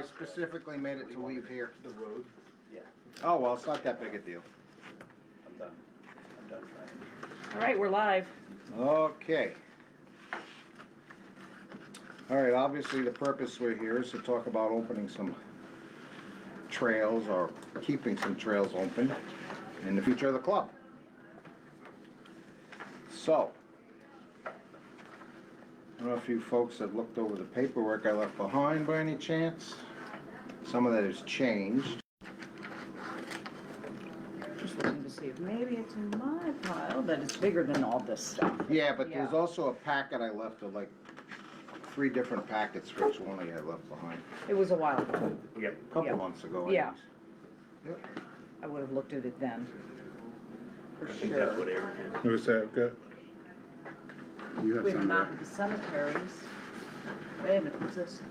I specifically made it to leave here. The road? Yeah, Oh, well, it's not that big a deal. I'm done. I'm done trying. All right, we're live. Okay. All right, obviously the purpose we're here is to talk about opening some trails or keeping some trails open in the future of the club. So, I don't know if you folks have looked over the paperwork I left behind by any chance. Some of that has changed. Just looking to see if maybe it's in my pile, but it's bigger than all this stuff. Yeah, but there's Yeah. also a packet I left of like 3 different packets for each one I left behind. It was a while ago. Yep. A couple Yeah. months ago. Yeah. Yep. I would have looked at it then. For I think that's sure. what Aaron did. Who's that? Good. You have We have a some map there. of the cemeteries. Wait a minute, what's this?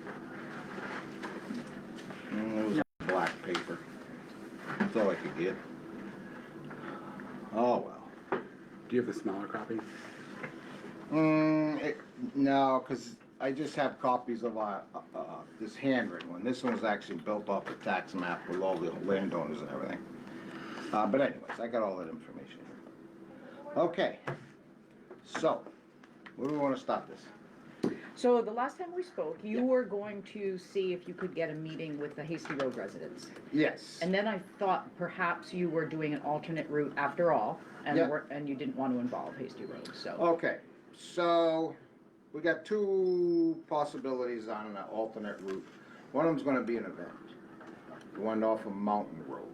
It was black paper. That's all I could get. Oh well. Do you have the smaller copy? No, because I just have copies of this handwritten one. This one's actually built off the tax map with all the landowners and everything. But anyways, I got all that information here. Okay. So, where do we want to stop this? So the last time we spoke, you were going to see if you could get a meeting with the Hasty Road residents. Yes. And then I thought perhaps you were doing an alternate route after all, and Yeah. and you didn't want to involve Hasty Road, so. Okay, so we got 2 possibilities on an alternate route. One of them's going to be an event. The one off of Mountain Road.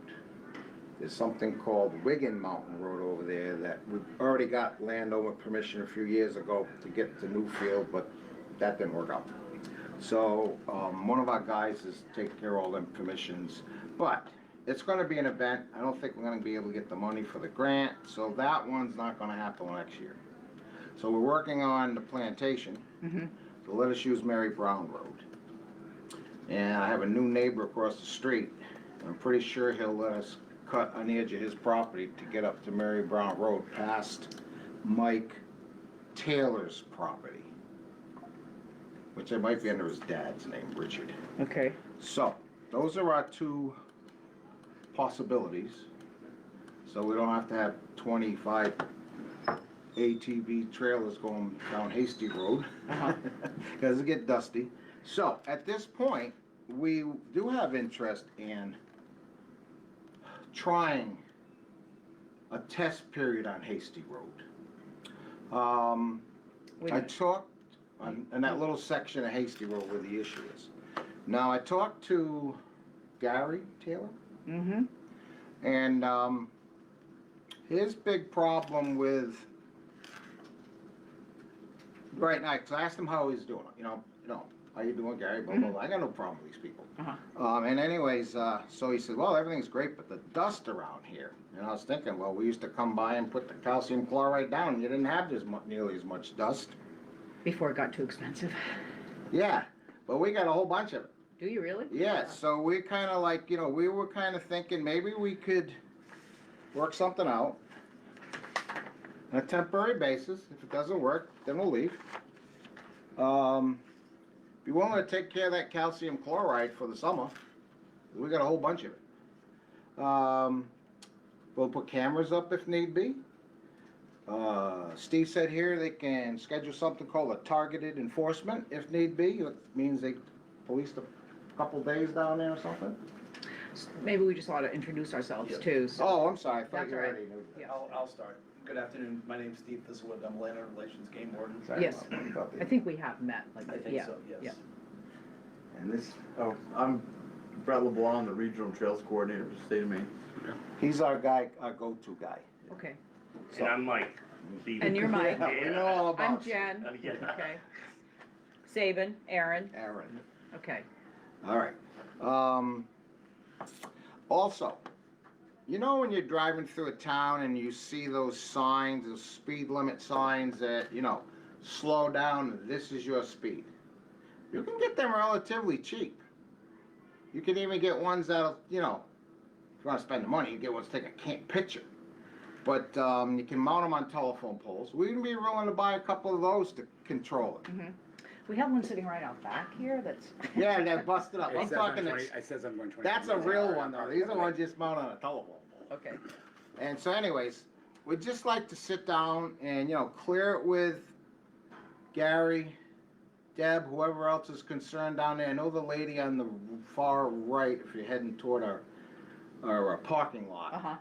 There's something called Wigan Mountain Road over there that we've already got landowner permission a few years ago to get to Newfield, but that didn't work out. So one of our guys is taking care of all them permissions, but it's going to be an event. I don't think we're going to be able to get the money for the grant, so that one's not going to happen next year. So we're working on the plantation to let us use Mary Brown Road. And I have a new neighbor across the street. I'm pretty sure he'll let us cut on the edge of his property to get up to Mary Brown Road past Mike Taylor's property, which it might be under his dad's name, Richard. Okay. So, those are our 2 possibilities. So we don't have to have 25 ATV trailers going down Hasty Road, because it get dusty. So, at this point, we do have interest in trying a test period on Hasty Road. I talked in that little section of Hasty Road where the issue is. Now, I talked to Gary Taylor, and his big problem with right now, because I asked him how he's doing. How you doing, Gary? Blah, blah, blah. I got no problem with these people. And anyways, so he said, well, everything's great, but the dust around here. And I was thinking, well, we used to come by and put the calcium chloride down, and you didn't have nearly as much dust. Before it got too expensive. Yeah, but we got a whole bunch of it. Do you really? Yeah, so we kind of like, we were kind of thinking maybe we could work something out on a temporary basis. If it doesn't work, then we'll leave. Be willing to take care of that calcium chloride for the summer. We got a whole bunch of it. We'll put cameras up if need be. Steve said here they can schedule something called a targeted enforcement if need be. It means they police a couple days down there or something. Maybe we just ought to introduce ourselves too. So. Oh, I'm sorry. I thought That's you all right. already knew that. Yeah. I'll start. Good afternoon. My name's Steve Thistlewood. I'm Landowner Relations Game Warden. Yes. I think we have met. Like, I think yeah. so, yes. Yeah. And this, I'm Brett LeBlanc, the Regional Trails Coordinator for the state of Maine. He's our guy, our go-to guy. Okay. And I'm Mike. And you're Mike. Yeah, we know all about I'm you. Jen. Yeah. Okay. Saban, Aaron. Aaron. Okay. All right. Also, when you're driving through a town and you see those signs, those speed limit signs that, slow down, this is your speed. You can get them relatively cheap. You can even get ones that'll, if you want to spend the money, you get ones to take a picture. But you can mount them on telephone poles. We'd be willing to buy a couple of those to control it. We have one sitting right out back here that's. Yeah, that busted up. It I'm says I'm talking, 20 it says I'm going 20. that's a real one though. These are ones just mounted on a telephone pole. Okay, And so anyways, we'd just like to sit down and, clear it with Gary, Deb, whoever else is concerned down there. I know the lady on the far right, if you're heading toward our parking lot. uh-huh,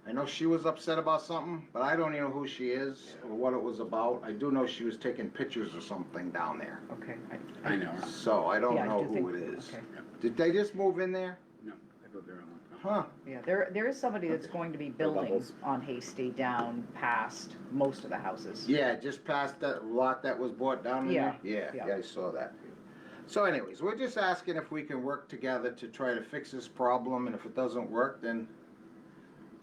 I know she was upset about something, but I don't even know who she is or what it was about. I do know she was taking pictures or something down there. okay. I know her. So I don't Yeah, I know do who think- it is. okay. Did they just move in there? No, I lived there a long time. Huh? Yeah, there is somebody that's going to be building bubbles. on Hasty down past most of the houses. Yeah, just past that lot that was bought down in there? Yeah, Yeah, I saw that. So anyways, we're just asking if we can work together to try to fix this problem, and if it doesn't work, then,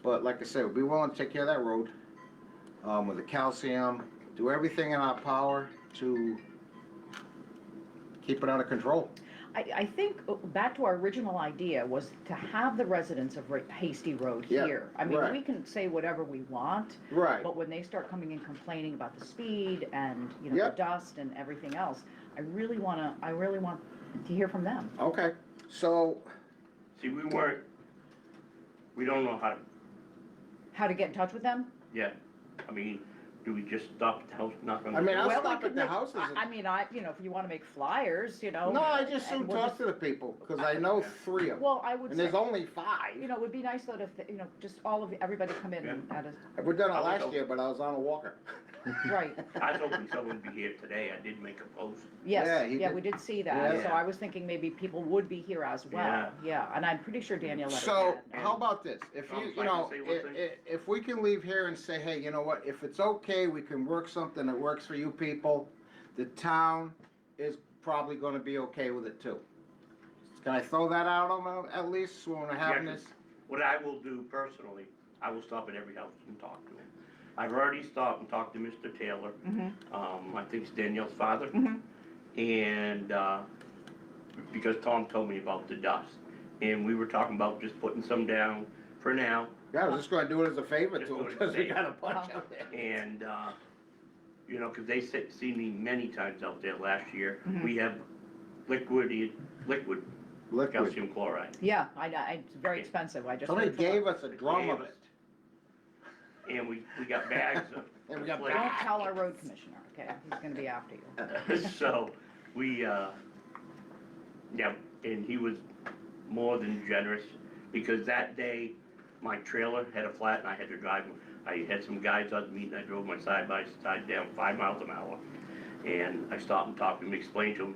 but like I said, we'll be willing to take care of that road, with the calcium, do everything in our power to keep it under control. I think, back to our original idea, was to have the residents of Hasty Road Yeah, here. I mean, right. we can say whatever we want, Right. but when they start coming in complaining about the speed and, the Yep. dust and everything else, I really want to hear from them. Okay, so, See, we don't know how to, How to get in touch with them? yeah, I mean, do we just stop at the house, knock on the I mean, door? I'll Well, we stop could at the make- houses. I mean, if you want to make flyers, No, I just soon and we'll talk just- to the people, because I know 3 of them, Well, I would and say, there's only 5. it would be nice though if, just everybody come in and at a, We've done it I was last hoping- year, but I was on a walker. right. I was hoping someone would be here today, I did make a post. Yes, Yeah, he yeah, did. we did see that, Yeah. so I was thinking maybe people would be here as well, yeah, and I'm pretty sure Danielle let So, her know. how about this? If Tom, you, if I can say one thing? if we can leave here and say, hey, you know what, if it's okay, we can work something that works for you people, the town is probably gonna be okay with it too. Can I throw that out on them at least when we're having Yeah, this? What I will do personally, I will stop at every house and talk to them. I've already stopped and talked to Mr. Taylor, I think it's Danielle's father. Mhm. And, because Tom told me about the dust, and we were talking about just putting some down for now, Yeah, I was just gonna do it as a favor Just to them, do it as a because we favor. got a bunch out there. and, cause they see me many times out there last year. Mhm. We have liquid Liquid. calcium chloride. Yeah, it's very expensive, I just. Somebody heard from- gave us a drum of it. And we got bags of. And we got liquid. Don't tell our road commissioner, okay, he's gonna be after you. So, we, yeah, and he was more than generous, because that day, my trailer had a flat and I had to drive, I had some guys on me and I drove my side by side down 5 miles an hour. And I stopped and talked to him, explained to him,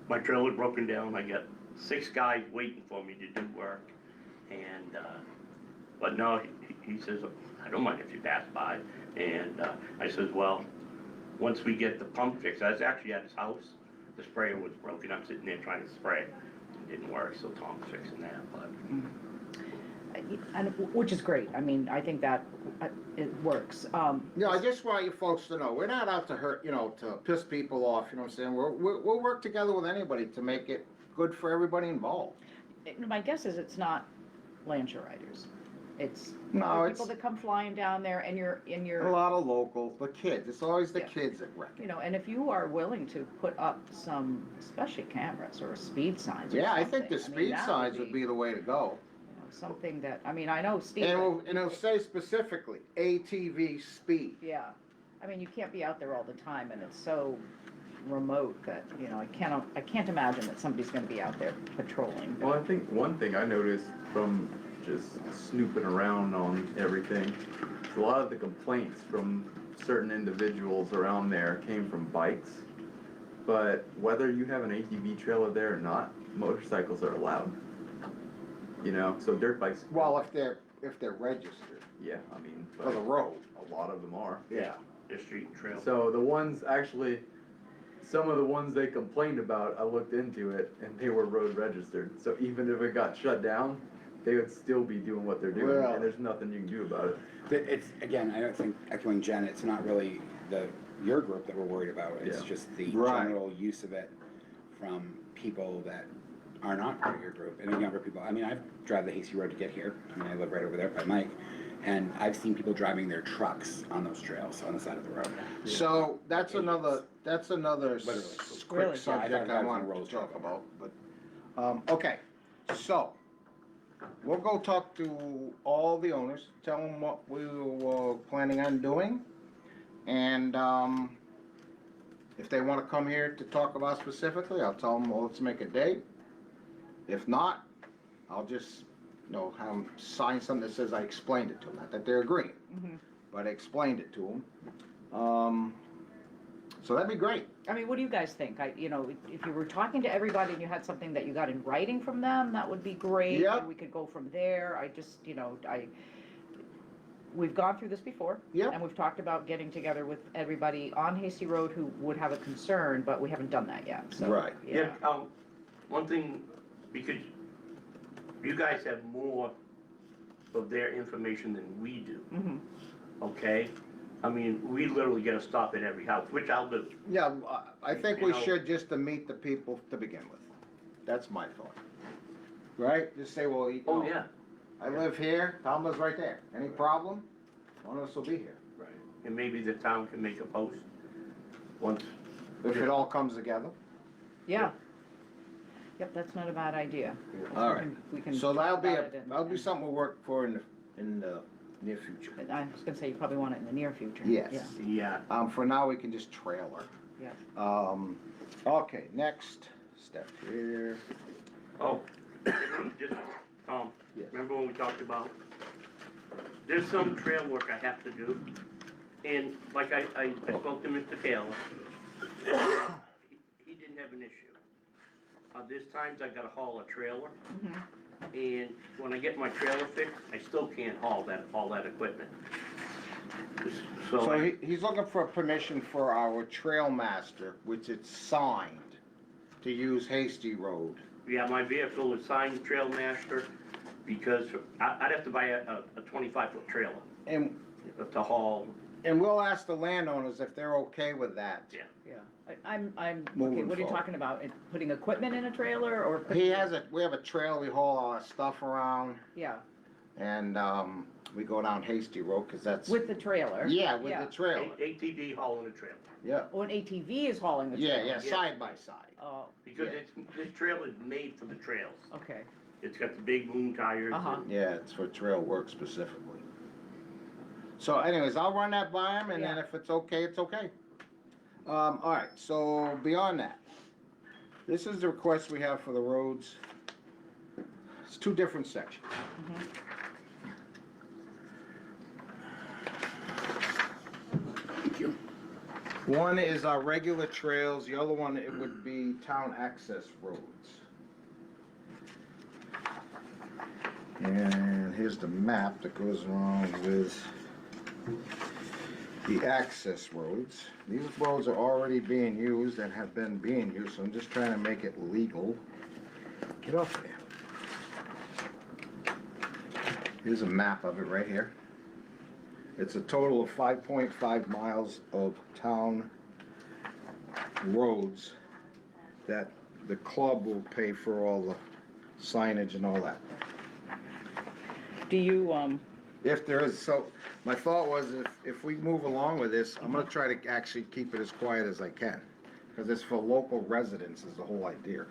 my trailer had broken down, I got 6 guys waiting for me to do work. And, but no, he says, I don't mind if you pass by. And I says, well, once we get the pump fixed, I was actually at his house, the sprayer was broken, I'm sitting there trying to spray it. It didn't work, so Tom's fixing that, but. And, which is great, I mean, I think that, it works, No, I just want you folks to know, we're not out to hurt, to piss people off, you know what I'm saying? We'll work together with anybody to make it good for everybody involved. my guess is it's not Lancia riders. It's No, the it's people that come flying down there and a you're, lot of locals, the kids, it's always the Yeah. kids that wreck it. and if you are willing to put up some, especially cameras or speed signs or Yeah, I think the something, I mean, speed that signs would be the way to go. something that, I mean, I know Steve. And it'll say specifically, ATV speed. Yeah, I mean, you can't be out there all the time and it's so remote that, I can't imagine that somebody's gonna be out there patrolling. Well, I think one thing I noticed from just snooping around on everything, is a lot of the complaints from certain individuals around there came from bikes. But whether you have an ATV trailer there or not, motorcycles are allowed. So dirt bikes. Well, if they're registered Yeah, I mean, for the but road. a lot of them are. Yeah. The street and trail. So the ones, actually, some of the ones they complained about, I looked into it, and they were road registered. So even if it got shut down, they would still be doing what they're doing, Well. and there's nothing you can do about it. It's, again, I don't think, echoing Jen, it's not really your group that we're worried about. It's Yeah. just the Right. general use of it from people that are not part of your group, and the younger people. I mean, I drive the Hasty Road to get here. I mean, I live right over there by Mike. And I've seen people driving their trucks on those trails on the side of the road. So that's another Literally. quick Really? Yeah, I subject thought I that was wanted a Rolls to talk truck. about, but, okay, so, we'll go talk to all the owners, tell them what we were planning on doing, and, if they wanna come here to talk about specifically, I'll tell them, well, let's make a date. If not, I'll just, have them sign something that says I explained it to them, not that they're agreeing, Mhm. but I explained it to them. So that'd be great. I mean, what do you guys think? If you were talking to everybody and you had something that you got in writing from them, that would be great. Yep. And we could go from there. We've gone through this before. Yep. And we've talked about getting together with everybody on Hasty Road who would have a concern, but we haven't done that yet, so. Right. Yeah. One thing, because you guys have more of their information than we do, Mhm. okay? I mean, we literally gotta stop at every house, which I'll do. Yeah, I think we You know- should just to meet the people to begin with. That's my thought. Right? Just say, well, Oh, yeah. I live here, Tom lives right there. Any problem? One of us will be here. Right. And maybe the town can make a post once. If it all comes together. Yeah. Yep, that's not a bad idea. All right. We can. So that'll talk be, about it and- that'll be something we'll work for in the near future. I was gonna say, you probably want it in the near future. Yes. Yeah. For now, we can just trailer. Yeah. Okay, next step here. Oh, just, Yes. remember when we talked about, there's some trail work I have to do, and like I spoke to Mr. Taylor, he didn't have an issue. There's times I gotta haul a trailer, Mhm. and when I get my trailer fixed, I still can't haul all that equipment. So, So he's looking for permission for our trail master, which it's signed, to use Hasty Road. yeah, my vehicle is signed Trail Master, because I'd have to buy a 25-foot trailer And, to haul. and we'll ask the landowners if they're okay with that. Yeah. Yeah. I'm, okay, Moving what are you forward. talking about? Putting equipment in a trailer or? We have a trailer, we haul all our stuff around, Yeah, and, we go down Hasty Road, cause that's. with the trailer. Yeah, with the trailer, ATV hauling a trailer, yeah. Oh, an ATV is hauling the trailer? Yeah, side by side. Oh, because Yeah. this trailer is made for the trails. okay. It's got the big boom tires. Uh-huh. Yeah, it's for trail work specifically. So anyways, I'll run that by him, and then Yeah. if it's okay, it's okay. All right, so beyond that, this is the request we have for the roads. It's two different sections. Mhm. Thank you. One is our regular trails, the other one, it would be town access roads. And here's the map that goes along with the access roads. These roads are already being used and have been being used, so I'm just trying to make it legal. Get off there. Here's a map of it right here. It's a total of 5.5 miles of town roads that the club will pay for all the signage and all that. Do you, If there is, so, my thought was if we move along with this, I'm gonna try to actually keep it as quiet as I can. Cause it's for local residents is the whole idea,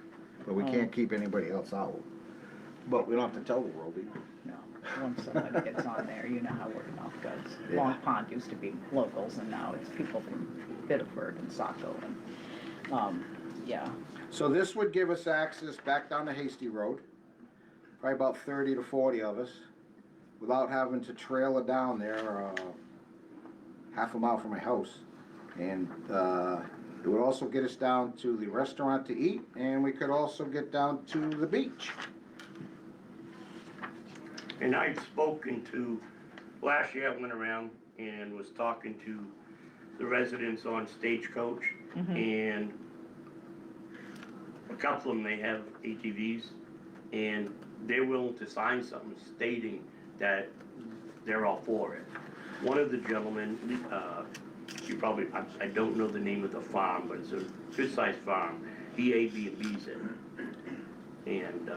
but we can't keep anybody else out. But we don't have to tell the road either. no, once somebody gets on there, you know how word of mouth goes. Yeah. Long Pond used to be locals and now it's people from Biddeford and Saco and, yeah. So this would give us access back down to Hasty Road, probably about 30 to 40 of us, without having to trail it down there, half a mile from my house. And, it would also get us down to the restaurant to eat, and we could also get down to the beach. And I'd spoken to, last year I went around and was talking to the residents on Stagecoach, and a couple of them, they have ATVs, and they're willing to sign something stating that they're all for it. One of the gentlemen, you probably, I don't know the name of the farm, but it's a good-sized farm, he Airbnbs it. And,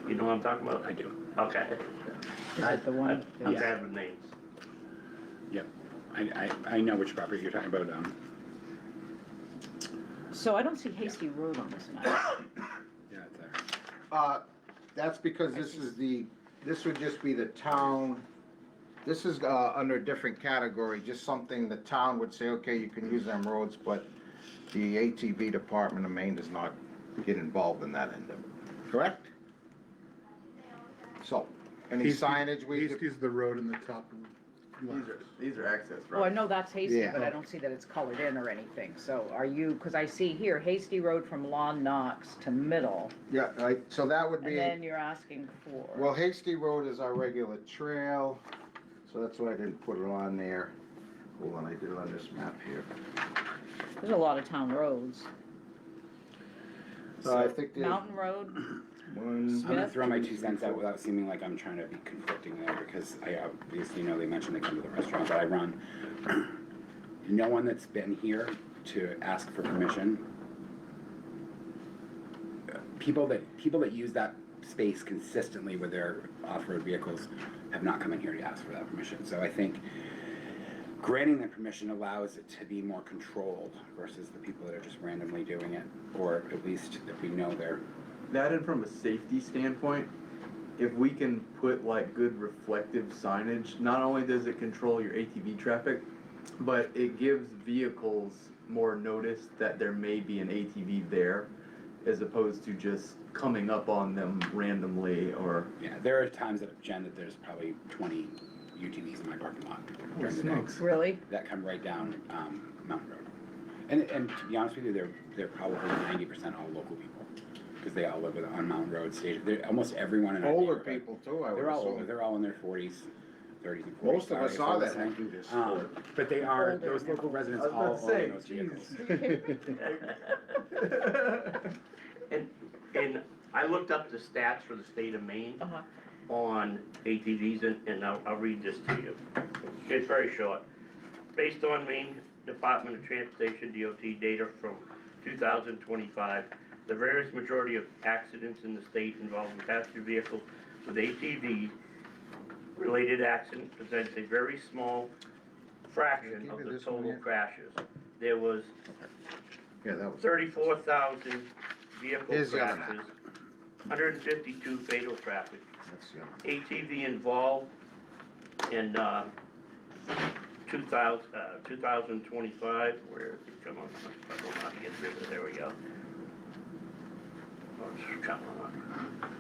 you know what I'm talking about? I do. Okay. Is it the one? I'm Yeah. bad with names. Yep. I know which property you're talking about, So I don't see Hasty Road on this map. yeah, it's there. That's because this would just be the town, this is, under a different category, just something the town would say, okay, you can use them roads, but the ATV department of Maine does not get involved in that end of it, correct? So, any signage we could, Hasty's the road in the top These are access Oh, I roads. know that's Hasty, Yeah. but I don't see that it's colored in or anything. So are you, because I see here Hasty Road from Lawn Knox to Middle, yeah, so that would and be, then you're asking for. well, Hasty Road is our regular trail, so that's why I didn't put it on there. Hold on, I did it on this map here. There's a lot of town roads. So I think there's Mountain Road, one, I'm gonna Smith? throw my 2 cents out without seeming like I'm trying to be conflicting there, because I obviously know they mentioned they come to the restaurant that I run. No one that's been here to ask for permission. People that use that space consistently with their off-road vehicles have not come in here to ask for that permission. So I think granting that permission allows it to be more controlled versus the people that are just randomly doing it, or at least if we know they're. That and from a safety standpoint, if we can put like good reflective signage, not only does it control your ATV traffic, but it gives vehicles more notice that there may be an ATV there, as opposed to just coming up on them randomly or. Yeah, there are times that, Jen, that there's probably 20 UTVs in my parking lot during the day really? that come right down Mountain Road. And to be honest with you, they're probably 90% all local people, because they all live on Mountain Road station. Almost everyone in our older neighborhood, people too, I would They're all older. assume. They're all in their 40s, 30s, and 40s. Most of us sorry, are if that I'm do this. But they are, Older those now. local residents I was all about to say, own those vehicles. And I looked up the stats for the state of Maine Uh-huh. on ATVs, and I'll read this to you. It's very short. Based on Maine Department of Transportation, DOT data from 2025, the various majority of accidents in the state involving passenger vehicles with ATV-related accidents presents a very small fraction Give of me the this one total here. crashes. There was Yeah, that was. 34,000 vehicle Here's the other crashes, 152 fatal traffic. That's, yeah. ATV involved in 2025, where is it? Come on, I don't know how to get rid of it, there we go. Oh, come on.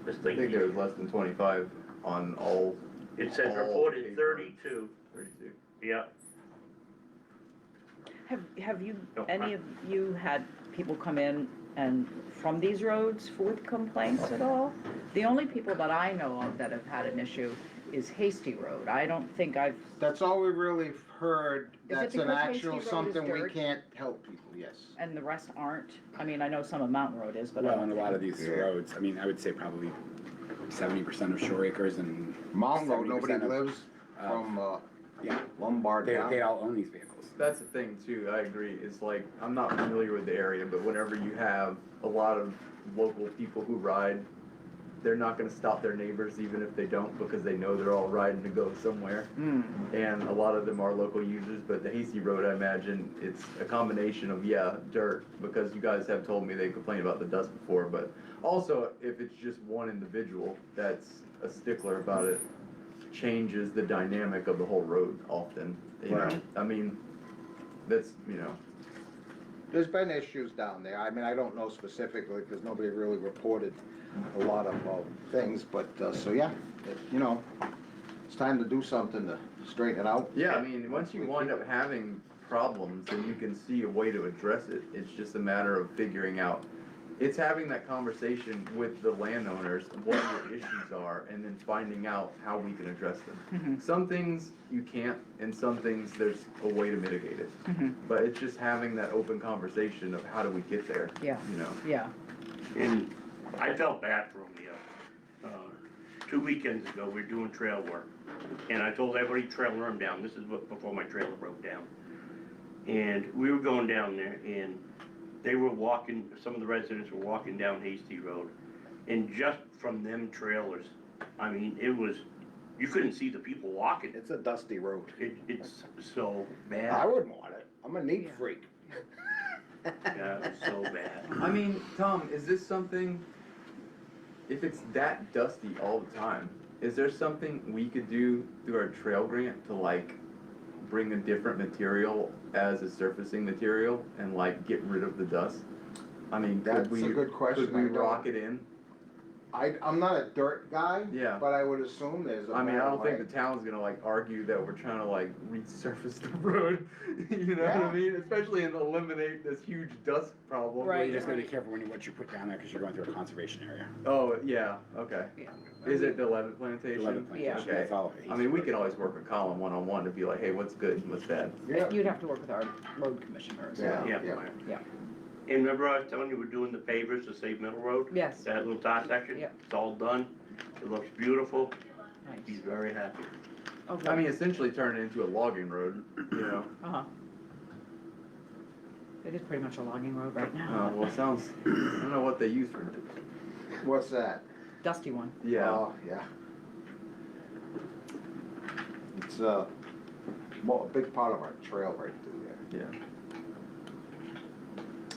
This I thing, think there was less than 25 on all. it says all reported paved 32, roads. 32. yeah. Have you, No, any of you had people come in and from these roads with complaints at all? The only people that I know of that have had an issue is Hasty Road. I don't think I've, That's all we really heard, Is it that's an because Hasty actual Road is something we dirt? can't help people, yes. and the rest aren't. I mean, I know some of Mountain Road is, but I Well, don't on a lot of think. these Yeah. roads, I mean, I would say probably 70% of shore acres and. Mountain Road, 70% nobody of- lives from Yeah, Lombard they down. all own these vehicles. That's the thing too, I agree, is like, I'm not familiar with the area, but whenever you have a lot of local people who ride, they're not gonna stop their neighbors even if they don't, because they know they're all riding to go somewhere. Hmm. And a lot of them are local users, but the Hasty Road, I imagine, it's a combination of, yeah, dirt, because you guys have told me they complained about the dust before, but also, if it's just one individual that's a stickler about it, changes the dynamic of the whole road often, you know? Right. I mean, that's, you know, There's been issues down there, I mean, I don't know specifically, because nobody really reported a lot of things, but, so yeah, you know, it's time to do something to straighten it out. yeah, I mean, once you wind up having problems and you can see a way to address it, it's just a matter of figuring out. It's having that conversation with the landowners, what your issues are, and then finding out how we can address them. Mhm. Some things you can't, and some things there's a way to mitigate it. Mhm. But it's just having that open conversation of how do we get there, Yeah, you know? yeah. And I felt bad for him, 2 weekends ago, we were doing trail work, and I told everybody trailer them down, this is before my trailer broke down. And we were going down there, and they were walking, some of the residents were walking down Hasty Road, and just from them trailers, I mean, it was, you couldn't see the people walking. It's a dusty road. It's so I bad. wouldn't want it. I'm a neat Yeah. freak. Yeah, it was so bad. I mean, Tom, is this something, if it's that dusty all the time, is there something we could do through our trail grant to like bring a different material as a surfacing material and like get rid of the dust? I mean, That's could we, a good question. could we I don't- rock it in? I'm not a dirt guy. Yeah. But I would assume there's a I mean, I better don't think way. the town's gonna like argue that we're trying to like resurface the road, you know what Yeah. I mean? Especially and eliminate this huge dust problem. Well, Right. you just gotta be careful what you put down there, cause you're going through a conservation area. Oh, yeah, okay. Yeah. Is it the 11th plantation? 11 plantation, Okay. that's all. I mean, we could always work with Colin one-on-one to be like, hey, what's good, what's bad? Yeah. You'd have to work with our road commissioner as well. Yeah. Yeah. Yeah. And remember I was telling you we're doing the pavers to save Middle Road? Yes, That little tar section? Yeah. It's all done. It looks beautiful. He's nice. very happy. Oh, I mean, essentially turn it into a logging road, you know? Uh-huh. It is pretty much a logging road right now. Well, it sounds, I don't know what they use for it. What's that? Dusty one. Yeah, Oh, yeah. It's a big part of our trail right through there. yeah.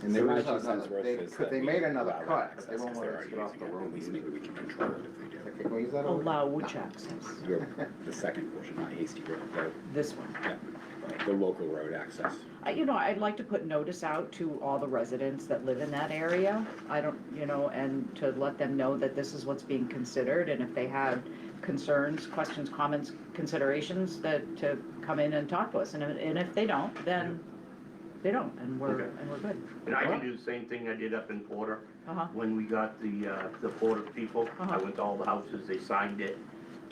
And So there my is 2 cents another, worth they, is cause that they we made another allow cut, access but they won't 'cause let they're us already get off using the it. road. At least maybe we can control it if they do. Okay, can we use that over? Allow which access? The second portion, not Hasty Road, This one. the local road access. You know, I'd like to put notice out to all the residents that live in that area. I don't, you know, and to let them know that this is what's being considered, and if they have concerns, questions, comments, considerations, that to come in and talk to us, and if they don't, then they don't, and we're Okay. good. And I can do the same thing I did up in Porter. Uh-huh, When we got the Porter people, I Uh-huh. went to all the houses, they signed it,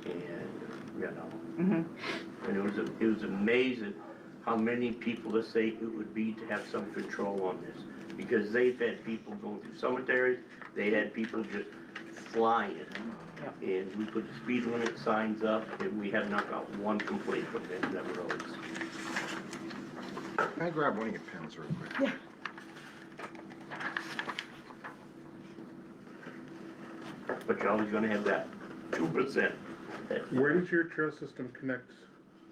and, you know, mm-hmm, and it was amazing how many people to say it would be to have some control on this. Because they've had people going through cemeteries, they had people just flying. And we put the speed limit signs up, and we have not got one complaint from them roads. Can I grab one of your pens real quick? Yeah. But you're always gonna have that 2%. Where does your trail system connect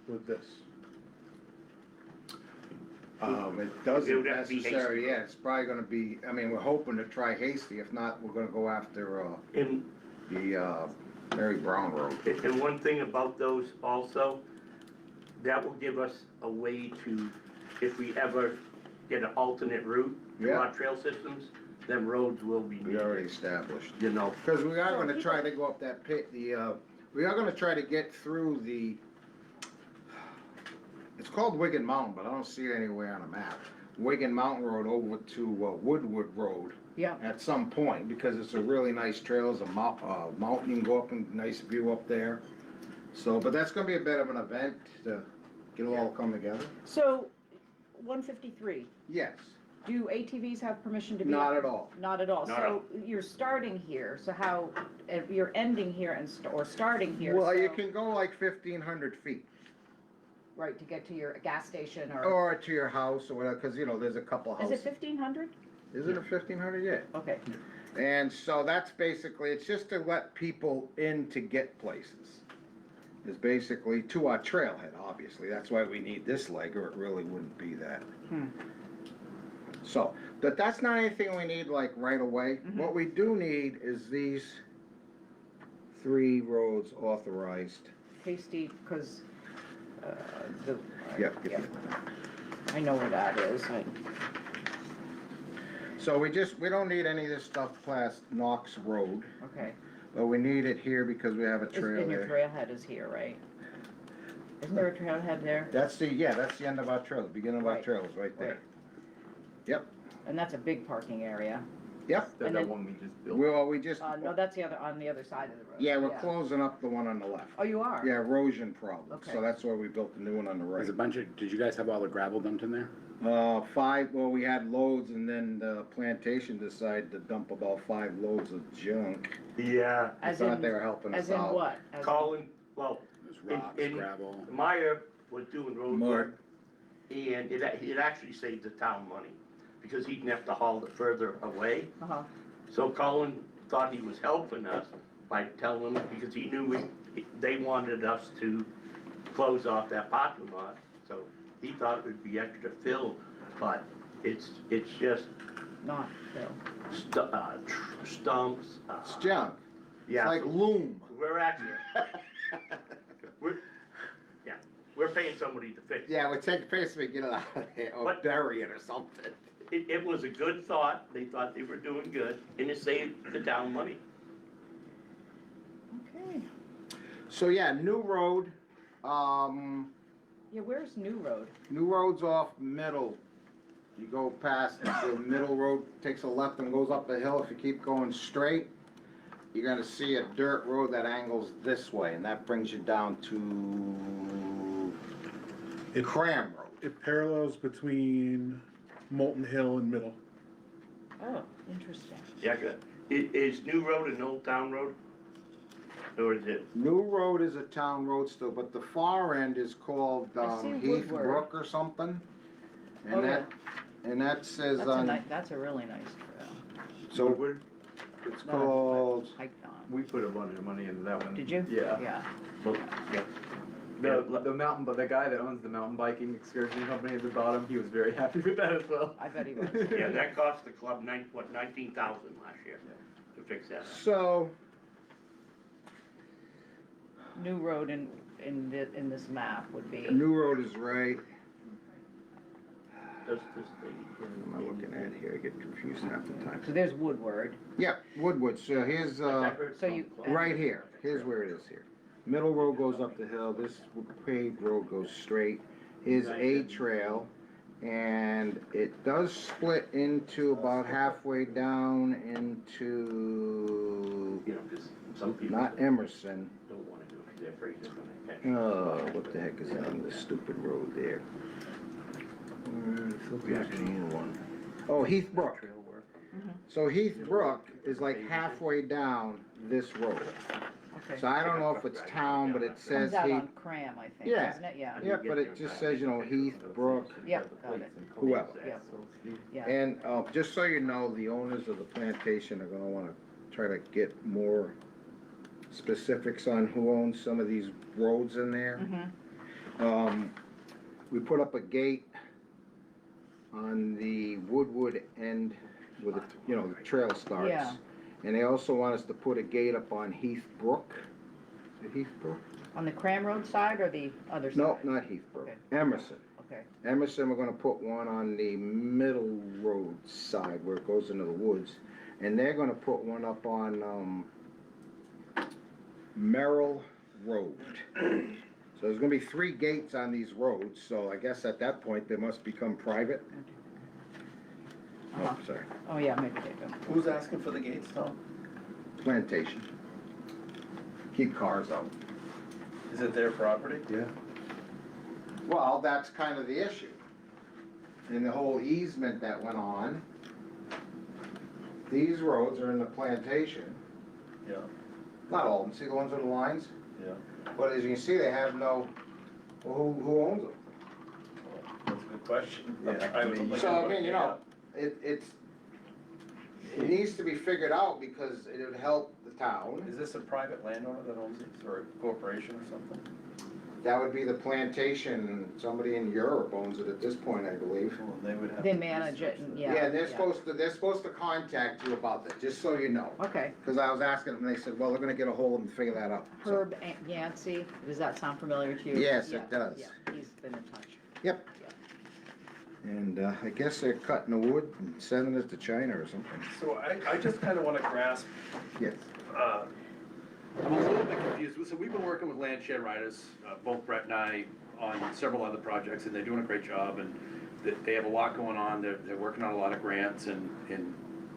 with this? It It doesn't would have to be necessarily, Hasty. yeah, it's probably gonna be, I mean, we're hoping to try Hasty, if not, we're gonna go after, And the, Mary Brown Road. And one thing about those also, that will give us a way to, if we ever get an alternate route to Yeah. our trail systems, them roads will be We already needed, established. you know. Cause we are So gonna people- try to go up that pit, we are gonna try to get through the, it's called Wigan Mountain, but I don't see it anywhere on a map. Wigan Mountain Road over to Woodward Road yeah, at some point, because it's a really nice trail, it's a mountain, you can go up and nice view up there. So, but that's gonna be a bit of an event to get it all come together. so, 153, Yes, do ATVs have permission to be? not up? at all. Not at all, Not at so you're starting here, so how, you're ending here and, or starting here, Well, you so- can go like 1,500 feet, Right, to get to your gas station or, or to your house or whatever, cause you know, there's a couple is houses. it 1,500? Is it a 1,500 yet? Okay, And so that's basically, it's just to let people in to get places. Is basically to our trailhead, obviously, that's why we need this leg, or it really wouldn't be that. So, but that's not anything we need like right away. Mhm. What we do need is these 3 roads authorized. Hasty, cause, the. Yep. Yeah, I know where that is, So we don't need any of this stuff past Knox Road, okay. but we need it here because we have a Is- trail And your there. trailhead is here, right? Isn't there a trailhead there? That's the end of our trail, the beginning of our Right. trail is right there. Right. And that's a big parking area. Yep. That And then- one we just built. We just, No, that's on the other side of the road. yeah, we're closing up the one on the left. Oh, you are? Yeah, erosion problem, Okay. so that's why we built the new one on the There's a right. bunch of, did you guys have all the gravel dumped in there? 5, well, we had loads and then the plantation decided to dump about 5 loads of junk. Yeah. I As thought in, they were helping us as in out. what? As in- Colin, well, There's rocks, in- gravel. Meyer was doing road Mud. work, and it actually saved the town money, because he didn't have to haul it further away. Uh-huh, So Colin thought he was helping us, by telling them, because he knew they wanted us to close off that parking lot, so he thought it would be extra fill, but it's just Not, Phil. stumps. It's junk. It's Yeah, like loom. we're actually, we're paying somebody to fix it. Yeah, we take basically get it out of there or But- bury it or something. It was a good thought, they thought they were doing good, and it saved the town money. Okay. So yeah, new road, Yeah, where's New Road? new road's off Middle. You go past the Middle Road, takes a left and goes up the hill. If you keep going straight, you're gonna see a dirt road that angles this way, and that brings you down to Cram Road. It parallels between Molten Hill and Middle. Oh, interesting. Yeah, good. Is New Road an Old Town Road? Or is it, New Road is a town road still, but the far end is called I see Heath Woodward. Brook or something. Oh, And yeah. that says That's a on, that's a really nice trail. so Woodward, it's called, Hiked on. we put a bunch of money into that one. Did you? Yeah. Yeah. The mountain, but the guy that owns the mountain biking excursion company at the bottom, he was very happy with that as well. I bet he was. yeah, that cost the club $19,000 last year to fix that up. so, New Road in this map would be. New Road is right. Does this thing. What am I looking at here? I get confused half the time. So there's Woodward. Yeah, Woodwood, so here's, So you- right here, here's where it is here. Middle road goes up the hill, this paved road goes straight. Here's a trail, and it does split into about halfway down into, You know, because some people not Emerson. don't want to do it because they're afraid they're going to catch. Oh, what the heck is that on this stupid road there? Oh, Heath Brook. So Heath Brook is like halfway down this road. Okay. So I don't know if it's town, but it says Comes out Heath. on Cram, I think, Yeah. doesn't it? Yeah. Yeah, but it just says, you know, Heath Brook, Yep, got it. whoever. Yep. Yeah. And, just so you know, the owners of the plantation are gonna wanna try to get more specifics on who owns some of these roads in there. Mhm. We put up a gate on the Woodwood end where the, you know, the trail starts. Yeah. And they also want us to put a gate up on Heath Brook. Is it Heath Brook? On the Cram Road side or the other side? No, not Heath Brook, Okay. Emerson. Okay. Emerson, we're gonna put one on the Middle Road side where it goes into the woods. And they're gonna put one up on, Merrill Road. So there's gonna be 3 gates on these roads, so I guess at that point they must become private. Uh-huh. Oh, sorry, Oh, yeah, maybe they do. Who's asking for the gates, Tom? plantation. Keep cars out. Is it their property? Yeah. Well, that's kind of the issue. In the whole easement that went on, these roads are in the plantation. Yeah, Not all of them, see the ones with the lines? yeah. But as you can see, they have no, well, who owns them? That's a good question. Yeah, I was looking So, I at mean, you it, know, it needs to be figured out because it would help the yeah. town. Is this a private landowner that owns these, or a corporation or something? That would be the plantation, somebody in Europe owns it at this point, I believe. Well, they would have. They to manage it, research and the- yeah. They're supposed to contact you about that, just so you know. Okay. Cause I was asking them, and they said, well, they're gonna get a hold of them and figure that out. So- Herb Yancey, does that sound familiar to you? Yes, Yeah, it does. Yeah, he's been in touch. Yep. And, I guess they're cutting the wood and sending it to China or something. So I just kinda wanna grasp, Yes. I'm a little bit confused. So we've been working with Land Share Riders, both Brett and I, on several other projects, and they're doing a great job, and they have a lot going on. They're working on a lot of grants and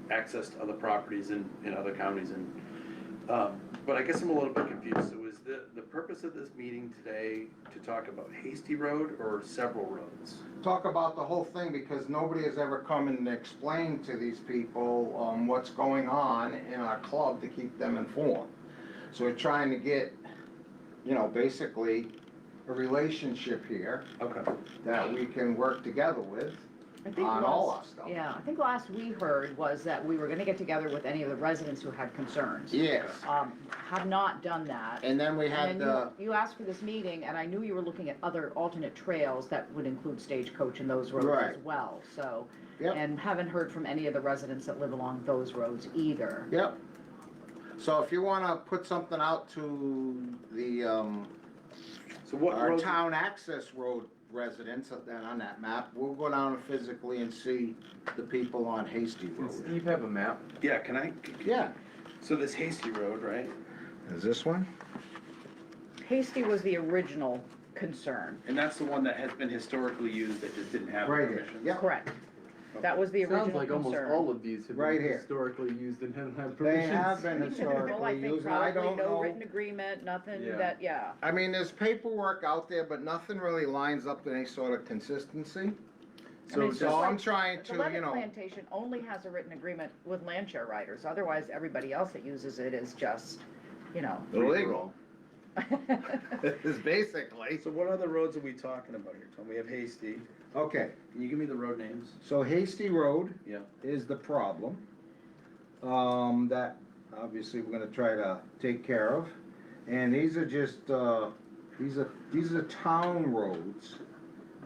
access to other properties in other counties, but I guess I'm a little bit confused. So is the purpose of this meeting today to talk about Hasty Road or several roads? Talk about the whole thing because nobody has ever come and explained to these people, what's going on in our club to keep them informed. So we're trying to get, you know, basically a relationship here Okay. that we can work together with. I think on all last- our stuff. Yeah, I think last we heard was that we were gonna get together with any of the residents who had concerns. Yes, Have not done that. and then we And had then the, you asked for this meeting, and I knew you were looking at other alternate trails that would include Stagecoach and those roads Right. as well, so. Yep. And haven't heard from any of the residents that live along those roads either. yep. So if you wanna put something out to the, So what our roads? town access road residents then on that map, we'll go down physically and see the people on Hasty Does Road. Steve have a map? Yeah, can I? Yeah. So this Hasty Road, right? Is this one? Hasty was the original concern, And that's the one that has been historically used that just didn't have Right here, permission? yeah. correct. That was the Sounds original like almost all concern. of these have Right been here. historically used and haven't had They permissions. have been Well, I historically think used, and I probably don't no know. written agreement, nothing Yeah. that, yeah. I mean, there's paperwork out there, but nothing really lines up to any sort of consistency. I mean, So it's So just I'm like- trying The to, Levitt you know, Plantation only has a written agreement with land share riders, otherwise everybody else that uses it is just, you know. illegal, is basically. So what other roads are we talking about here, Tom? We have Hasty. Okay, Can you give me the road names? so Hasty Road Yeah. is the problem. That obviously we're gonna try to take care of. And these are just, these are town roads,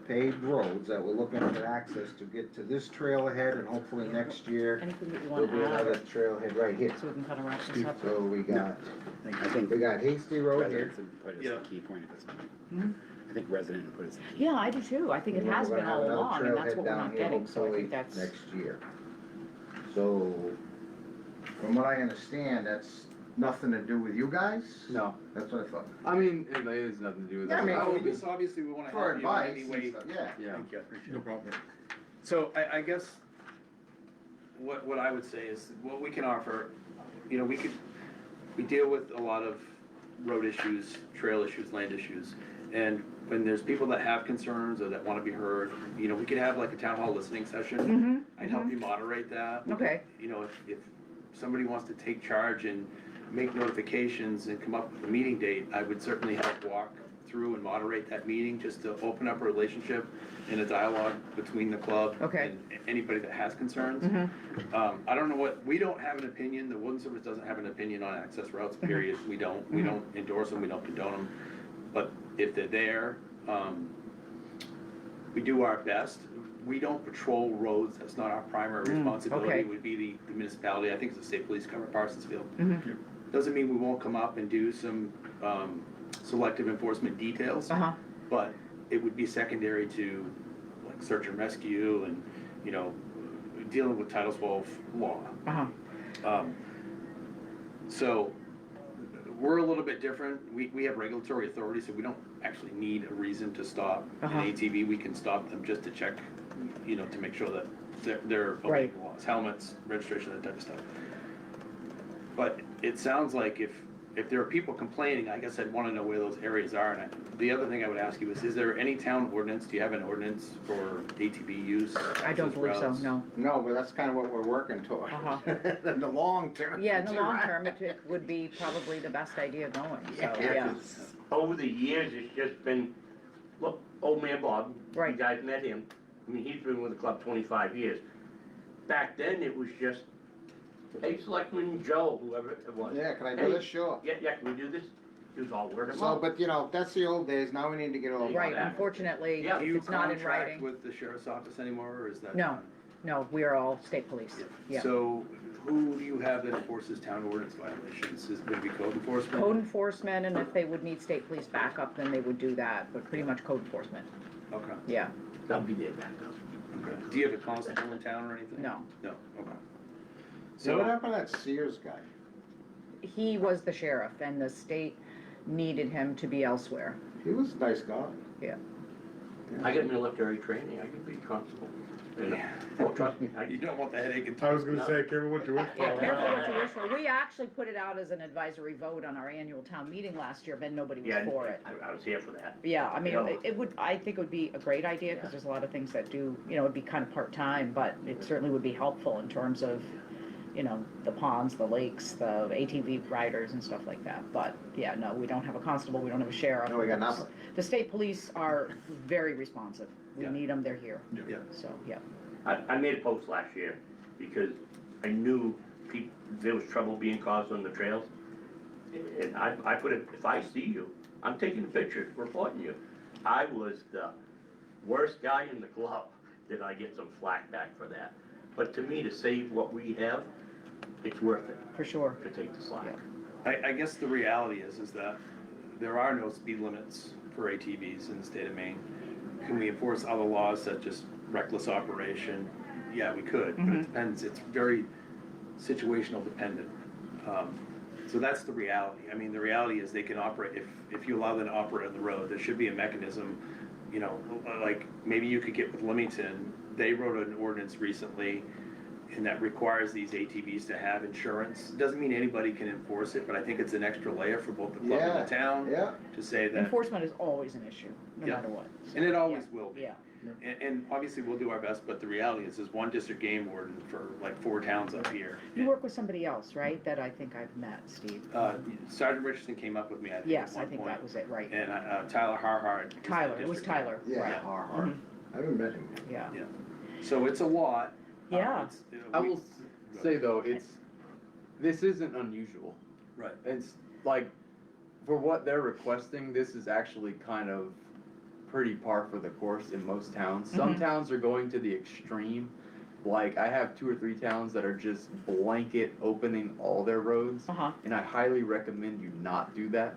paved roads that we're looking at access to get to this trailhead, and hopefully next year Anything that you there'll want be to another add, trailhead right here. so we can kind of wrap this up. So we got, I think we got Hasty Road here. residents input is Yeah. the key point of this meeting. Hmm? I think resident input is the key. Yeah, I do too, I think it And then has we're been gonna all have another along, and that's trailhead what we're down not here getting, so I hopefully think that's. next year. So, from what I understand, that's nothing to do with you guys? No, That's what I thought. I mean, it has nothing to do with Yeah, I that. mean, Oh, just obviously we wanna For help you in advice any and way. stuff, yeah. Yeah. Thank you, I appreciate it. No problem. So I guess what I would say is, what we can offer, you know, we deal with a lot of road issues, trail issues, land issues. And when there's people that have concerns or that wanna be heard, you know, we could have like a town hall listening session. Mm-hmm, I'd help you moderate that. okay, You know, if somebody wants to take charge and make notifications and come up with a meeting date, I would certainly help walk through and moderate that meeting, just to open up a relationship and a dialogue between the club Okay. and anybody that has concerns. mm-hmm, I don't know we don't have an opinion, the Woodland Service doesn't have an opinion on access routes, period. We don't endorse them, we don't condone them. But if they're there, we do our best. We don't patrol roads, that's not our primary responsibility, okay. it would be the municipality, I think it's the state police cover Parsonsfield. mm-hmm, Doesn't mean we won't come up and do some, selective enforcement details, uh-huh, but it would be secondary to, like, search and rescue and, you know, dealing with Title 12 law. uh-huh, So, we're a little bit different, we have regulatory authority, so we don't actually need a reason to stop an Uh-huh. ATV, we can stop them just to check, you know, to make sure that they're obeying Right. the laws, helmets, registration, that type of stuff. But it sounds like if there are people complaining, I guess I'd wanna know where those areas are, and the other thing I would ask you is there any town ordinance, do you have an ordinance for ATV use? I don't access believe so, routes? no. No, but that's kind of what we're working toward. Uh-huh. In the long term. Yeah, in the long term, it would be probably the best idea going, so, yeah, Yes. Over the years, it's just been, look, old man Bob, you Right. guys met him, I mean, he's been with the club 25 years. Back then, it was just, hey, Selectman Joe, whoever it was. Yeah, can I do Hey, this? Sure. Yeah, can we do this? It was all word of So, mouth. but you know, that's the old days, now we need to get all. right, Yeah. unfortunately, Yeah. Do if you it's not in contract writing, with the sheriff's office anymore, or is that? No. no, we are all state police, yeah. So who do you have that enforces town ordinance violations? Is it gonna be code enforcement? Code enforcement, and if they would need state police backup, then they would do that, but pretty much code enforcement, Okay, yeah, That'll be their backup. okay. Do you have a constable in town or anything? no. No, okay. So what So, happened to that Sears guy? He was the sheriff, and the state needed him to be elsewhere, He was a nice guy. yeah. I got military training, I can be constable. You know. Oh, trust me, you don't want the headache and. I was gonna say, careful what you wish for. Yeah, careful what you wish for. We actually put it out as an advisory vote on our annual town meeting last year, but nobody was Yeah, for it. I was here for that. Yeah, I mean, Yeah. it would, I think it would be a great idea, because there's a lot of things that do, you know, it'd be kind of part-time, but it certainly would be helpful in terms of, you know, the ponds, the lakes, the ATV riders and stuff like that. But, yeah, no, we don't have a constable, we don't have a sheriff. No, we got nothing. The state police are very responsive. We Yeah. need them, they're here. Yeah. So, yeah. I made a post last year because I knew there was trouble being caused on the trails. And I put it, if I see you, I'm taking a picture, reporting you. I was the worst guy in the club. Did I get some flack back for that? But to me, to save what we have, it's worth it For sure. to take the slack. I guess the reality is that there are no speed limits for ATVs in the state of Maine. Can we enforce other laws such as reckless operation? Yeah, we could, but it depends, it's very situational dependent. So that's the reality. I mean, the reality is they can operate, if you allow them to operate on the road, there should be a mechanism, you know, like maybe you could get with Leamington, they wrote an ordinance recently and that requires these ATVs to have insurance. Doesn't mean anybody can enforce it, but I think it's an extra layer for both the club and the town to say that. Enforcement is always an issue, no Yeah. matter what. And it always will be. Yeah. And obviously we'll do our best, but the reality is there's one district game warden for like 4 towns up here. You work with somebody else, right, that I think I've met, Steve? Sergeant Richardson came up with me, I think, Yes, at I one think point. that was it, right. And Tyler Harhard. is the Tyler, it was district Tyler, Yeah, right. hard, hard. I haven't met him yet. Yeah. So it's a lot. Yeah. It's, I will say though, this isn't unusual. Right. It's like, for what they're requesting, this is actually kind of pretty par for the course in most towns. Some towns are going to the extreme. Like, I have 2 or 3 towns that are just blanket opening all their roads. And I highly recommend you not do that,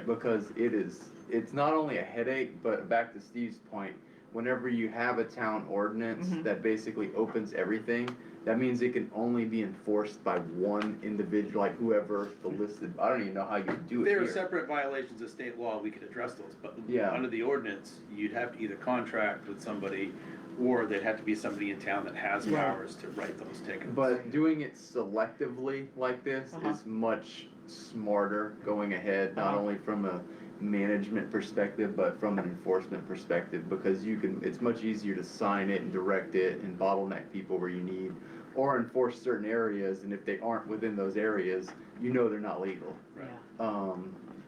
because it's not only a headache, but back to Steve's point, whenever you have a town ordinance that basically opens everything, that means it can only be enforced by one individual, like whoever the listed, I don't even know how you do it There are here. separate violations of state law, we could address those, but Yeah. under the ordinance, you'd have to either contract with somebody, or there'd have to be somebody in town that has Yeah. powers to write those tickets. But doing it selectively like this is much smarter going ahead, not only from a management perspective, but from an enforcement perspective, because it's much easier to sign it and direct it and bottleneck people where you need, or enforce certain areas, and if they aren't within those areas, you know they're not legal. Yeah.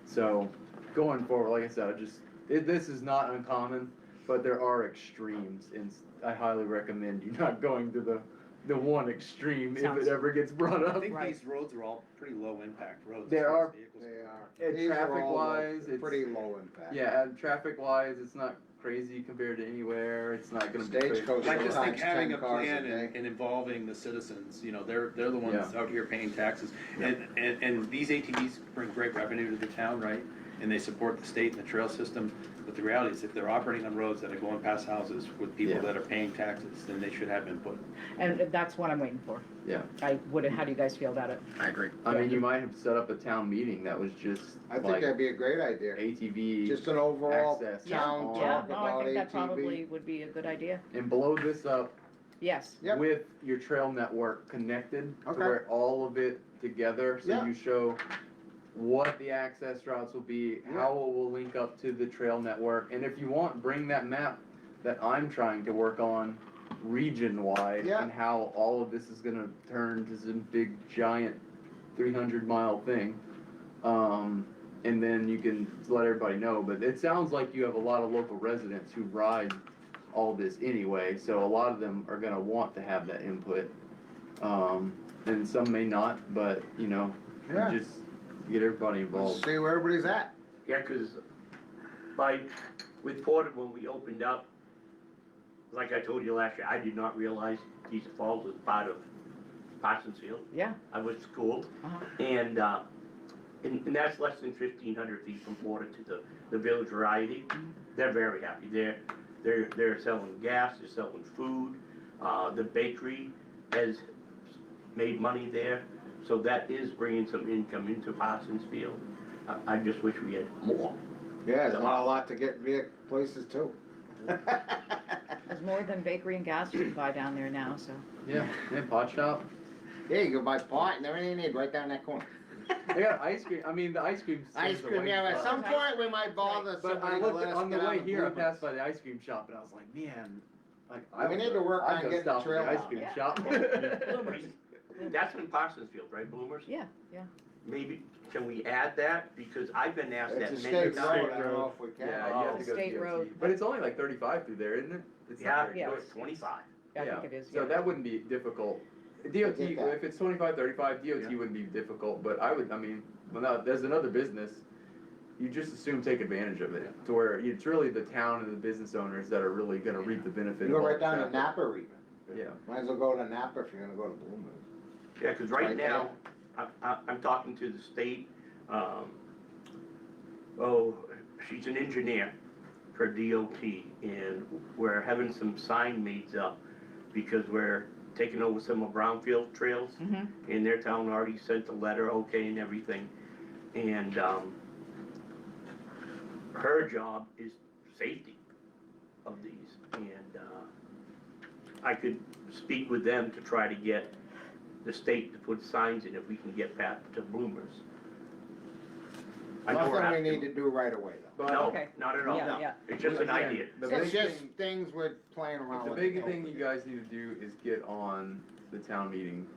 So going forward, like I said, this is not uncommon, but there are extremes, and I highly recommend you not going to the one extreme if Sounds- it ever gets brought I up. think Right. these roads are all pretty low impact roads. There as far as are- vehicles They go. are. And These are all traffic-wise, it's- pretty low impact. Yeah, and traffic-wise, it's not crazy compared to anywhere. It's not gonna be Stagecoach. crazy. I just think Sometimes having 10 a cars a plan day. and involving the citizens, you know, they're the ones Yeah. out here paying taxes. And these ATVs bring great revenue to the town, right? And they support the state and the trail system. But the reality is, if they're operating on roads that are going past houses with people Yeah. that are paying taxes, then they should have input. And that's what I'm waiting for. Yeah, How do you guys feel about it? I agree. I mean, you might have set up a town meeting that was just I think like that'd be a great idea. ATV, Just an overall access. town Yeah, Yeah, talk no, I about think that ATV. probably would be a good idea. and blow this up Yes. Yep. with your trail network connected to Okay. where all of it together, so Yeah. you show what the access routes will be, Yeah. how it will link up to the trail network, and if you want, bring that map that I'm trying to work on region-wide, Yeah. and how all of this is gonna turn to some big, giant 300-mile thing. And then you can let everybody know, but it sounds like you have a lot of local residents who ride all this anyway, so a lot of them are gonna want to have that input. And some may not, but, you know, Yeah. just get everybody Let's involved. see where everybody's at. Yeah, cause with Porter, when we opened up, like I told you last year, I did not realize Decent Falls was part of Parsons Field. Yeah. I was schooled, Uh-huh. and that's less than 1,500 feet from Porter to the Village Variety. They're very happy. They're selling gas, they're selling food. The bakery has made money there, so that is bringing some income into Parsons Field. I just wish we had more. Yeah, there's not a lot to get via places too. There's more than bakery and gas you can buy down there now, so. Yeah, and pot shop. Yeah, you can buy pot and everything you need right down that corner. They got ice cream, I mean, the ice cream. Ice cream, yeah, at some point we might bother But I somebody to looked, let us on the get out way of here, I Bluebird. passed by the ice cream shop, and I was like, man, like, We need to work I'd on go getting stop the at trail ice out. cream Yeah. shop. Bloomers. That's in Parsons Field, right, Bloomers? Yeah, yeah. Maybe, can we add that? Because I've been asked It's a that many state road, times. I don't know if we can. Yeah, you have to go State DOT. road. But it's only like 35 through there, isn't it? It's not Yeah, very Yeah. no, close. it's 25. I Yeah, think it is, so yeah. that wouldn't be difficult. DOT, get that. if it's 25-35, DOT wouldn't be difficult, but I mean, well, now, there's another business, you just assume take advantage of it, to where it's really the town and the business owners that are really gonna reap the benefit You of go all right the down to traffic. Napa even. Yeah. Might as well go to Napa if you're gonna go to Bloomers. Yeah, because Right right now, I'm talking to the state, she's an engineer for DOT, and we're having some sign made up because we're taking over some of brownfield trails, Mhm. and their town already sent a letter, okay, and everything. And, her job is safety of these, and, I could speak with them to try to get the state to put signs in if we can get past to Bloomers. I know we're Nothing we asking- need to do right away though. But No, Okay. not at all. Yeah, yeah. It's just an again, idea. The It's big just thing, things we're playing around the with. big thing you guys need to do is get on the town meeting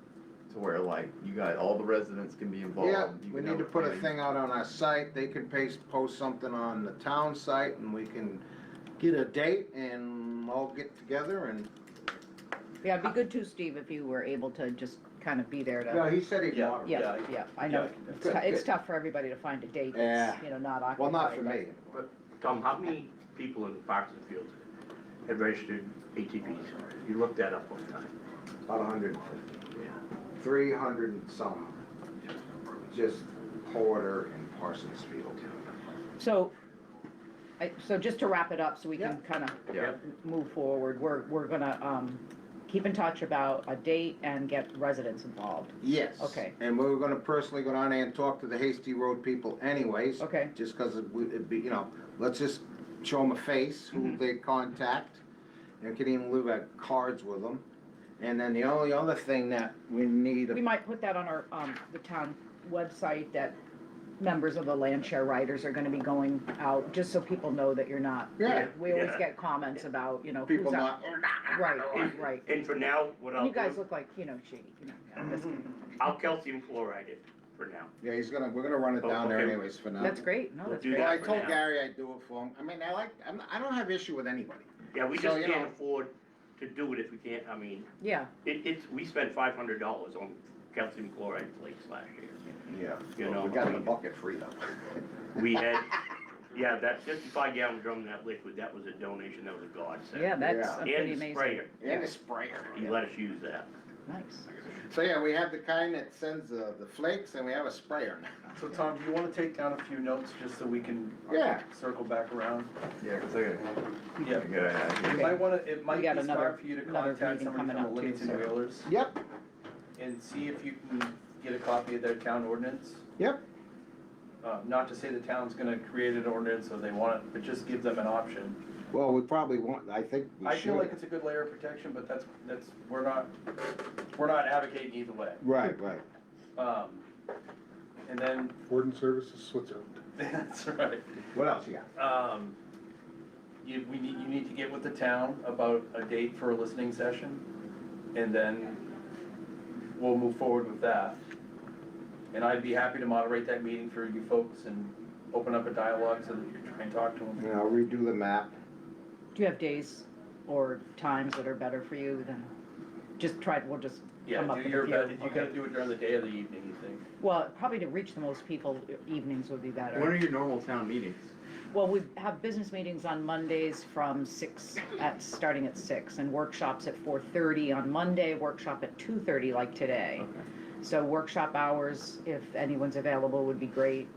to where like, you got, all the residents can be involved. Yeah, you we can need have to put a planning. thing out on our site, they can post something on the town site, and we can get a date and all get together and, Yeah, it'd be good too, Steve, if you were able to just kind of be there no, to, he said he'd Yeah. moderate. yeah, yeah, I know. Yeah. It's tou- It's tough for everybody to find a date Yeah. that's, you know, not occupied. Well, not for right? me. Tom, how many people in Parks and Fields have registered ATVs? You looked that up one time. About 150. Yeah. 300 and some, just Porter and Parsons Field. So, so just to wrap it up, so we can kind of Yeah. move forward, we're gonna, keep in touch about a date and get residents involved. Yes. Okay. And we're gonna personally go down there and talk to the Hasty Road people anyways. Okay. Just cause it'd be, you know, let's just show them a face, who Mm-hmm. they contact, and can even leave our cards with them. And then the only other thing that we need, We might put that on our, the town website, that members of the land share riders are gonna be going out, just so people know that you're not. Yeah. We always Yeah. get comments about, you know, people who's out. not. Right. And for now, what I'll You guys do, look like, you know, shady, you know, I'm just kidding. I'll calcium chloride it for now. Yeah, we're gonna run it down there Okay. anyways for now. That's great, no, We'll that's do great. Well, I for told now. Gary I'd do it for him. I mean, I don't have issue with anybody. Yeah, we So, just you can't know- afford to do it if we can't, I mean, Yeah, we spent $500 on calcium chloride flakes last year. Yeah. You know, We got I the mean- bucket free though. We had, yeah, that 55-gallon drum of that liquid, that was a donation, that was a godsend. yeah, that's Yeah. pretty And the amazing. sprayer, And a sprayer. he let us use that. Nice. So yeah, we have the kind that sends the flakes, and we have a sprayer now. So Tom, do you wanna take down a few notes just so we can Yeah. circle back around? Yeah, cause I got, Yeah. I got an idea. You might wanna, it might be got another- smart for you to another contact meeting somebody coming from the up too, Livingston so- Whalers Yep, and see if you can get a copy of their town ordinance. yep. Not to say the town's gonna create an ordinance or they want it, but just give them an option. Well, we probably want, I think we I feel like should. it's a good layer of protection, but that's, we're not advocating either way. Right. And then, Warden Services Switzerland. that's right. What else you got? You need to get with the town about a date for a listening session, and then we'll move forward with that. And I'd be happy to moderate that meeting for you folks and open up a dialogue so that you can try and talk to them. You know, redo the map. Do you have days or times that are better for you than, we'll just Yeah, come up do with your a few. best, if you're gonna do it during the day or the evening, you think? Well, probably to reach the most people, evenings would be better. When are your normal town meetings? Well, we have business meetings on Mondays from starting at 6, and workshops at 4:30 on Monday, workshop at 2:30 like today. Okay. So workshop hours, if anyone's available, would be great.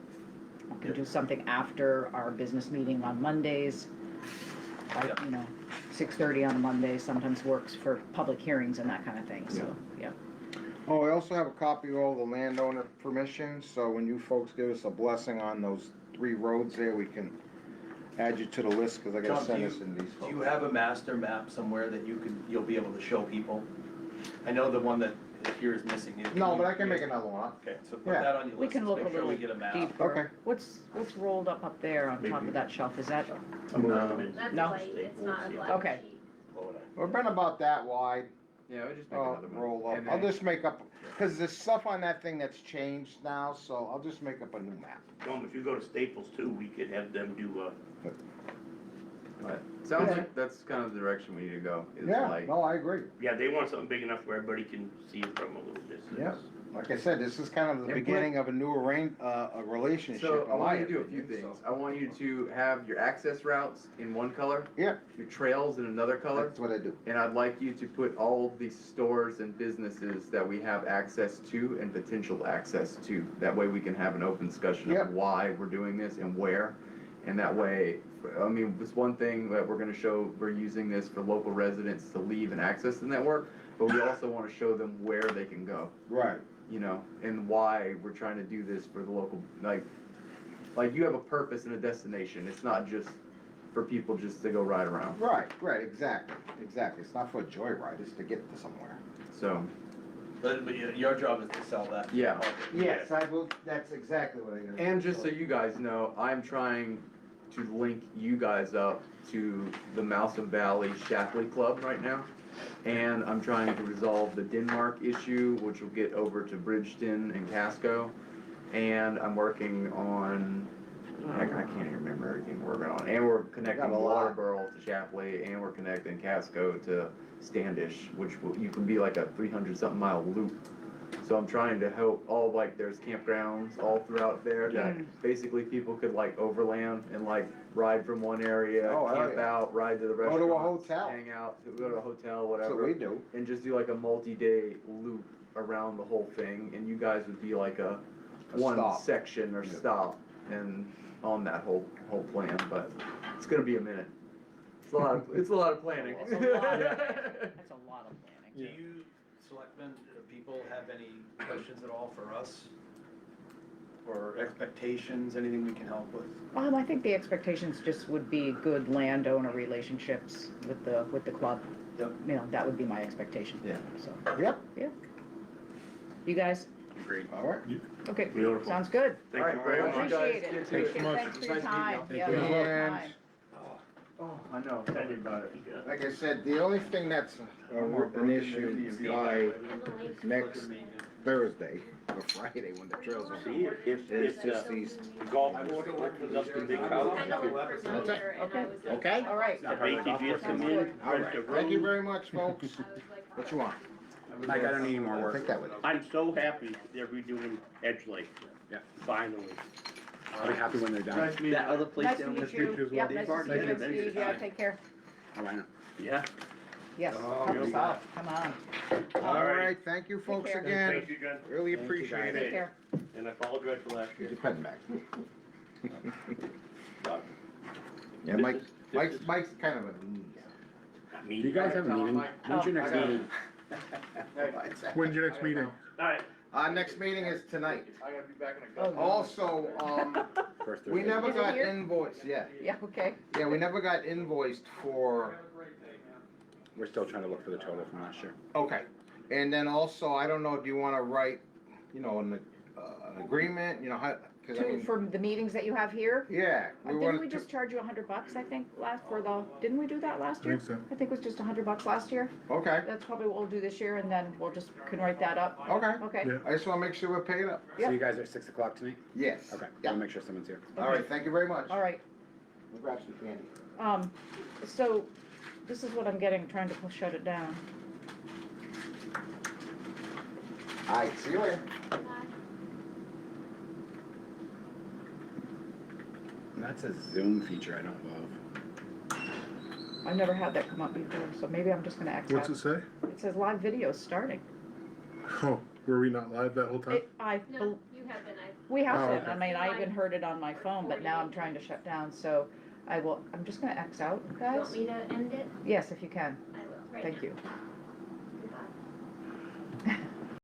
We can do something after our business meeting on Mondays. Like, you know, 6:30 on Monday sometimes works for public hearings and that kind of thing, so, yeah. Oh, I also have a copy of all the landowner permissions, so when you folks give us a blessing on those 3 roads there, we can add you to the list, cause I gotta Tom, send this in these Do you folks. have a master map somewhere that you'll be able to show people? I know the one that here is missing. No, but I can make another one up. Okay, so put Yeah. that on your We list, can look a make sure we little get a map. deeper. Okay. What's rolled up there on top of that shelf, is that, That's No. That's white, it's not a black Okay. sheet. We've been about that wide, Yeah, I just make another one. roll up. And I'll then- just make up, cause there's stuff on that thing that's changed now, so I'll just make up a new map. Tom, if you go to Staples too, we could have them do But sounds like that's kind of the direction we need to go, is Yeah, like, no, I agree. Yeah, they want something big enough where everybody can see it from a little distance. Yeah. Like I said, this is kind of the And beginning of a new a relationship. so I in want my you to do a few opinion, things. so. I want you to have your access routes in one color, Yeah, your trails in another color, that's what I do. and I'd like you to put all of these stores and businesses that we have access to and potential access to. That way we can have an open discussion Yep. of why we're doing this and where. And that way, I mean, it's one thing that we're gonna show, we're using this for local residents to leave and access the network, but we also wanna show them where they can go, Right. you know, and why we're trying to do this for the local, like you have a purpose and a destination. It's not just for people just to go ride around. Right, exactly. It's not for a joyride, it's to get to somewhere. So, But your job is to sell that. Yeah. Yes, I will, that's exactly what I'm gonna do. and just so you guys know, I'm trying to link you guys up to the Mouse and Valley Shapley Club right now. And I'm trying to resolve the Denmark issue, which will get over to Bridgeton and Casco. And I'm working on, I can't even remember everything we're working on. And we're connecting Got a lot. Waterboro to Shapley, and we're connecting Casco to Standish, which will, you can be like a 300-something mile loop. So I'm trying to help there's campgrounds all throughout there that basically people could like overland and like ride from one area, Oh, hell camp yeah. out, ride to the Go to a restaurant, hotel. hang out, go to a hotel, That's what we whatever, do. and just do like a multi-day loop around the whole thing, and you guys would be like a one stop. section or Yeah. stop and on that whole plan, but it's gonna be a minute. It's a lot of planning. It's a lot. That's a lot of planning. Do you, selectmen, people have any questions at all for us? Or expectations, anything we can help with? I think the expectations just would be good landowner relationships with the club. Yep. You know, that would be my expectation. Yeah. So, Yep. you guys, All right. okay, Beautiful. sounds good. Thank you very much. Appreciate it. Get to Appreciate it. much. Thanks for your time. Thank Yeah, you. thanks for your And- time. Oh, I know, tell me about it. Like I said, the only thing that's an issue by next Thursday or Friday when the trails are. See, It's just these. golf course opens up the big house. That's it. Okay, Okay? all right. The ATVs come in, All rent right. the Thank you room. very much, folks. What you want? Mike, I don't need any more I'll work. take that with you. I'm so happy they're redoing Edge Lake. Yeah. Finally. I'll be happy when they're done. Nice meeting That you. other place Nice to down the meet street. you. Yeah, nice to see you. Nice to meet you. Yeah, take care. Oh, I know. Yeah. Yes, Oh, help us yeah. out, come on. All right, thank you, folks, care. again. Thank you, Jen, Really Thank you, appreciate guys. Take it. care. and I apologize for last Get year. your pen back. Yeah, Mike's kind of a. Me. Do you guys have a meeting? When's your next Oh, I got meeting? When's your next meeting? Alright, Our next meeting is tonight. I gotta be back in a Oh, couple. Also, First we Thursday. never Is it got here? invoiced, yeah. Yeah, okay. Yeah, we never got invoiced for, We're still trying to look for the total from last year. okay. And then also, I don't know, do you wanna write, an agreement, how, cause I mean, For the meetings that you have here? yeah. Didn't wanna we just charge you $100, I think, didn't we do that last I year? think so. I think it was just $100 last year. Okay, That's probably what we'll do this year, and then we'll just, can write that up. okay. Okay, Yeah. I just wanna make sure we're paid up. Yeah. So you guys are at 6 o'clock tonight? Yes. Okay, Yeah. I'll make sure someone's here. All right, thank you very much. all right. We'll grab some candy. So, this is what I'm getting, trying to shut it down. All right, see you later. That's a Zoom feature I don't love. I've never had that come up before, so maybe I'm just gonna X What's out. it say? It says live video starting. Oh, were we not live that whole time? No, you have been, We have Oh, been, okay. I mean, I even heard it on my phone, but now I'm trying to shut down, so I'm just gonna X out, you guys. want me to end it? Yes, if you can, I will, right thank now. you.